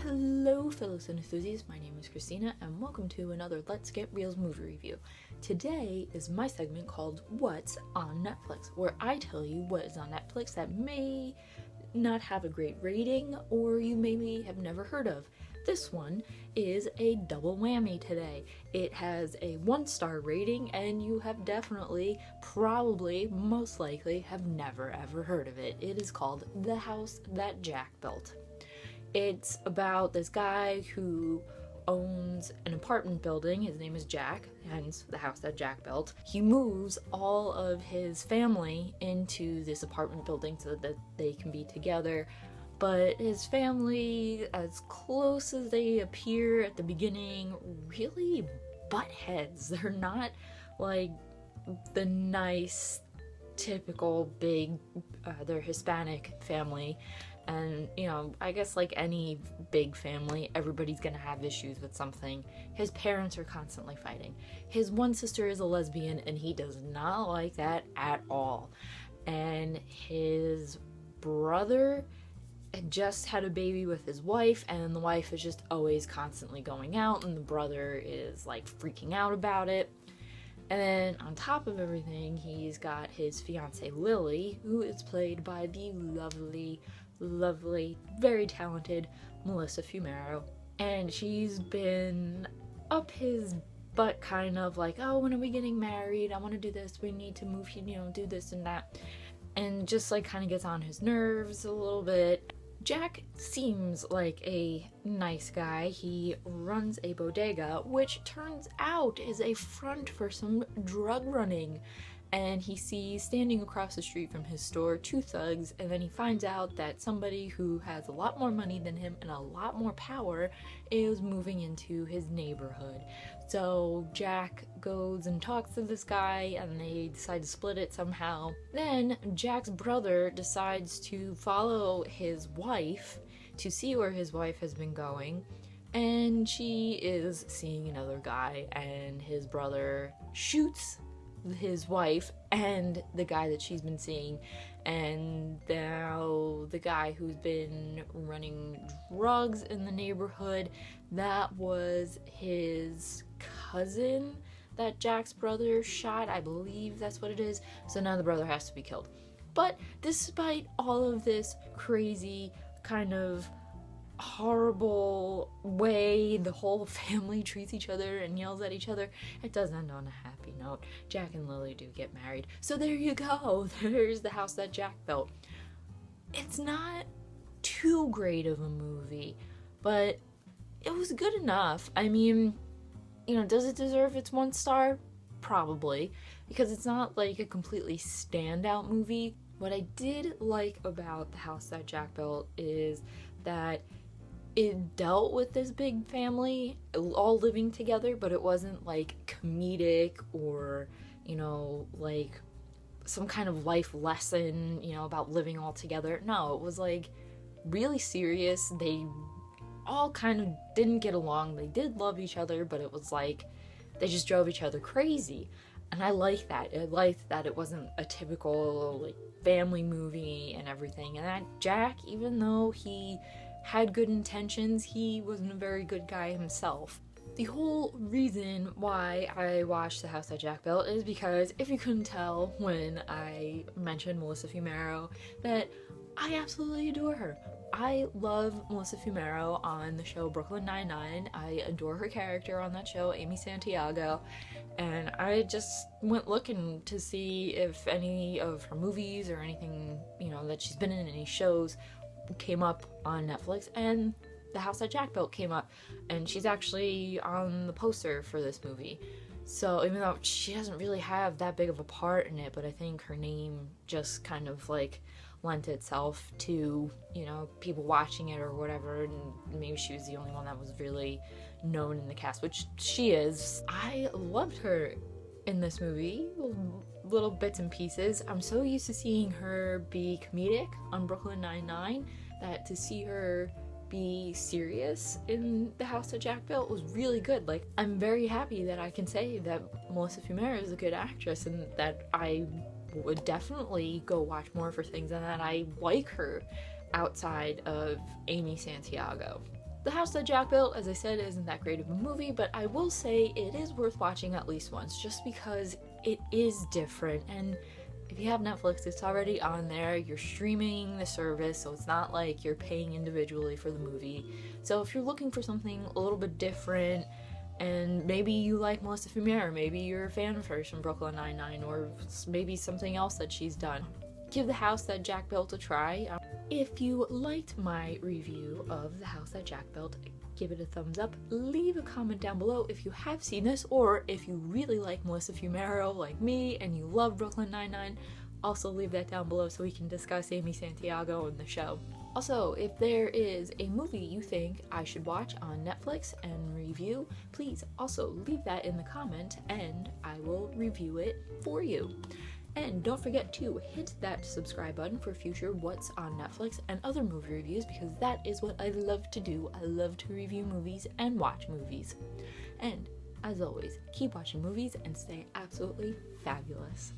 Hello fellow cine enthusiasts, my name is Christina and welcome to another Let's Get Reelz movie review. Today is my segment called What's on Netflix, where I tell you what is on Netflix that may not have a great rating or you maybe have never heard of. This one is a double whammy today. It has a 1-star rating and you have definitely, probably, most likely have never ever heard of it. It is called The House That Jack Built. It's about this guy who owns an apartment building. His name is Jack, hence the house that Jack built. He moves all of his family into this apartment building so that they can be together. But his family, as close as they appear at the beginning, really butt heads. They're not like the nice, typical big, they're Hispanic family. And, you know, I guess like any big family, everybody's gonna have issues with something. His parents are constantly fighting. His one sister is a lesbian, and he does not like that at all. And his brother had just had a baby with his wife, and the wife is just always constantly going out, and the brother is like freaking out about it. And then on top of everything, he's got his fiancée Lily, who is played by the lovely, very talented Melissa Fumero. And she's been up his butt, kind of like, oh, when are we getting married? I want to do this, we need to move, do this and that. And just like kind of gets on his nerves a little bit. Jack seems like a nice guy. He runs a bodega, which turns out is a front for some drug running. And he sees standing across the street from his store 2 thugs, and then he finds out that somebody who has a lot more money than him and a lot more power is moving into his neighborhood. So Jack goes and talks to this guy, and they decide to split it somehow. Then Jack's brother decides to follow his wife to see where his wife has been going, and she is seeing another guy, and his brother shoots his wife and the guy that she's been seeing, and now the guy who's been running drugs in the neighborhood, that was his cousin that Jack's brother shot. I believe that's what it is. So now the brother has to be killed. But despite all of this crazy kind of horrible way the whole family treats each other and yells at each other, it does end on a happy note. Jack and Lily do get married. So there you go. There's The House That Jack Built. It's not too great of a movie, but it was good enough. I mean, does it deserve its 1 star? Probably, because it's not like a completely standout movie. What I did like about The House That Jack Built is that it dealt with this big family all living together, but it wasn't like comedic or, like some kind of life lesson, about living all together. No, it was like really serious. They all kind of didn't get along. They did love each other, but it was like they just drove each other crazy. And I like that. I liked that it wasn't a typical like family movie and everything. And that Jack, even though he had good intentions, he wasn't a very good guy himself. The whole reason why I watched The House That Jack Built is because, if you couldn't tell when I mentioned Melissa Fumero, that I absolutely adore her. I love Melissa Fumero on the show Brooklyn Nine-Nine. I adore her character on that show, Amy Santiago, and I just went looking to see if any of her movies or anything, that she's been in any shows came up on Netflix, and The House That Jack Built came up, and she's actually on the poster for this movie. So even though she doesn't really have that big of a part in it, but I think her name just kind of like lent itself to, people watching it or whatever, and maybe she was the only one that was really known in the cast, which she is. I loved her in this movie, little bits and pieces. I'm so used to seeing her be comedic on Brooklyn Nine-Nine that to see her be serious in The House That Jack Built was really good. Like, I'm very happy that I can say that Melissa Fumero is a good actress and that I would definitely go watch more of her things and that I like her outside of Amy Santiago. The House That Jack Built, as I said, isn't that great of a movie, but I will say it is worth watching at least once, just because it is different. And if you have Netflix, it's already on there. You're streaming the service, so it's not like you're paying individually for the movie. So if you're looking for something a little bit different, and maybe you like Melissa Fumero, maybe you're a fan of hers from Brooklyn Nine-Nine, or maybe something else that she's done, give The House That Jack Built a try. If you liked my review of The House That Jack Built, give it a thumbs up. Leave a comment down below if you have seen this, or if you really like Melissa Fumero like me and you love Brooklyn Nine-Nine, also leave that down below so we can discuss Amy Santiago and the show. Also, if there is a movie you think I should watch on Netflix and review, please also leave that in the comment and I will review it for you. And don't forget to hit that subscribe button for future What's on Netflix and other movie reviews, because that is what I love to do. I love to review movies and watch movies. And as always, keep watching movies and stay absolutely fabulous.